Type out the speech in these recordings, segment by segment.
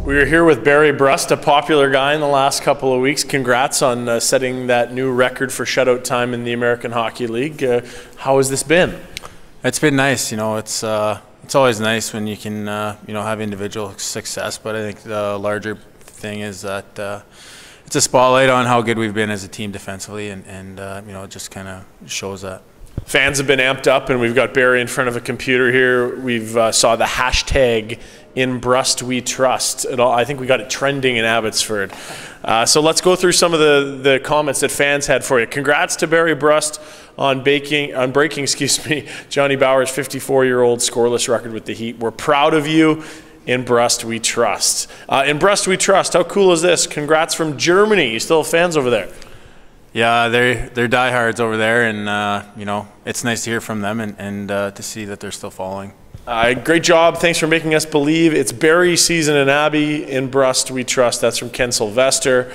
We are here with Barry Brust, a popular guy in the last couple of weeks. Congrats on setting that new record for shutout time in the American Hockey League. How has this been? It's been nice. It's always nice when you can have individual success, but I think the larger thing is that it's a spotlight on how good we've been as a team defensively, and it just kind of shows that. Fans have been amped up, and we've got Barry in front of a computer here. We've saw the hashtag "In Brust We Trust." I think we got it trending in Abbotsford. So let's go through some of the comments that fans had for you. Congrats to Barry Brust on breaking Johnny Bower's 54-year-old scoreless record with the Heat. We're proud of you. In Brust We Trust. In Brust We Trust. How cool is this? Congrats from Germany. You still have fans over there? Yeah, they're diehards over there, and it's nice to hear from them and to see that they're still following. Great job. Thanks for making us believe. It's Barry, Season, and Abby. In Brust We Trust. That's from Ken Sylvester.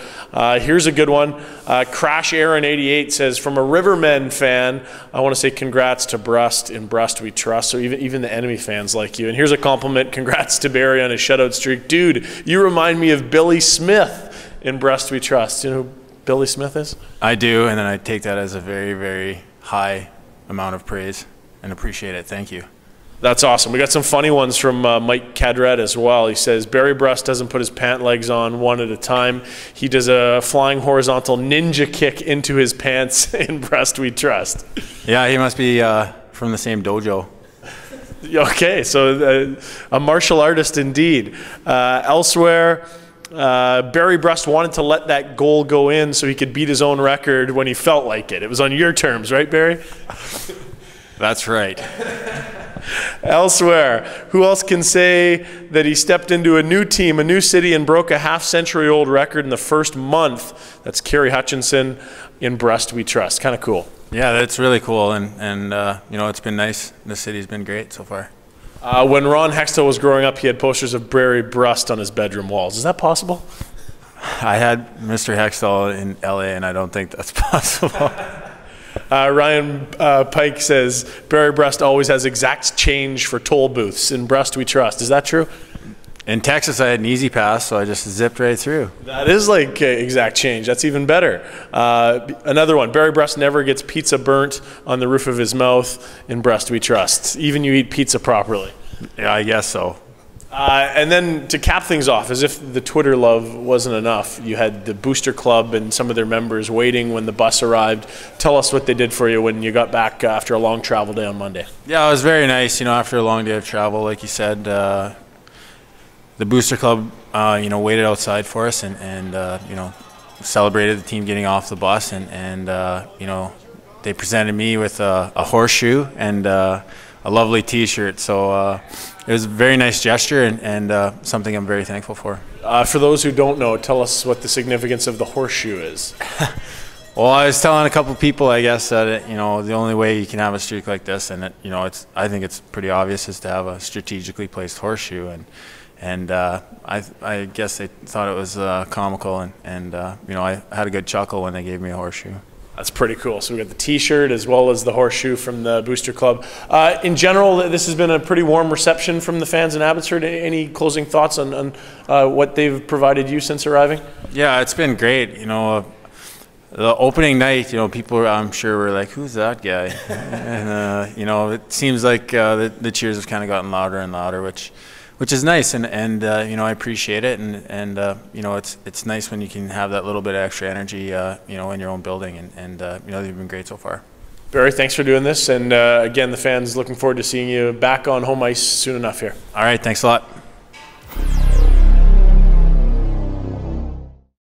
Here's a good one. Crash Aaron 88 says, from a Rivermen fan, I want to say congrats to Brust. In Brust We Trust. So even the enemy fans like you. And here's a compliment. Congrats to Barry on his shutout streak. Dude, you remind me of Billy Smith. In Brust We Trust. You know who Billy Smith is? I do, and then I take that as a very, very high amount of praise and appreciate it. Thank you. That's awesome. We got some funny ones from Mike Cadret as well. He says, Barry Brust doesn't put his pant legs on one at a time. He does a flying horizontal ninja kick into his pants. In Brust We Trust. Yeah, he must be from the same dojo. Okay, so a martial artist indeed. Elsewhere, Barry Brust wanted to let that goal go in so he could beat his own record when he felt like it. It was on your terms, right, Barry? That's right. Elsewhere, who else can say that he stepped into a new team, a new city, and broke a half-century-old record in the first month? That's Kerry Hutchinson. In Brust We Trust. Kind of cool. Yeah, that's really cool, and it's been nice. The city's been great so far. When Ron Hextall was growing up, he had posters of Barry Brust on his bedroom walls. Is that possible? I had Mr. Hextall in LA, and I don't think that's possible. Ryan Pike says, Barry Brust always has exact change for toll booths. In Brust We Trust. Is that true? In Texas, I had an easy pass, so I just zipped right through. That is like exact change. That's even better. Another one. Barry Brust never gets pizza burnt on the roof of his mouth. In Brust We Trust. Even you eat pizza properly. Yeah, I guess so. And then to cap things off, as if the Twitter love wasn't enough, you had the Booster Club and some of their members waiting when the bus arrived. Tell us what they did for you when you got back after a long travel day on Monday. Yeah, it was very nice. After a long day of travel, like you said, the Booster Club, waited outside for us and celebrated the team getting off the bus, and they presented me with a horseshoe and a lovely T-shirt. So it was a very nice gesture and something I'm very thankful for. For those who don't know, tell us what the significance of the horseshoe is. Well, I was telling a couple people, I guess, that the only way you can have a streak like this, and I think it's pretty obvious, is to have a strategically placed horseshoe, and I guess they thought it was comical, and I had a good chuckle when they gave me a horseshoe. That's pretty cool. So we got the T-shirt as well as the horseshoe from the Booster Club. In general, this has been a pretty warm reception from the fans in Abbotsford. Any closing thoughts on what they've provided you since arriving? Yeah, it's been great. The opening night, people, I'm sure, were like, "Who's that guy?" And it seems like the cheers have kind of gotten louder and louder, which is nice, and I appreciate it, and it's nice when you can have that little bit of extra energy, in your own building, and they've been great so far. Barry, thanks for doing this, and again, the fans looking forward to seeing you back on home ice soon enough here. All right, thanks a lot.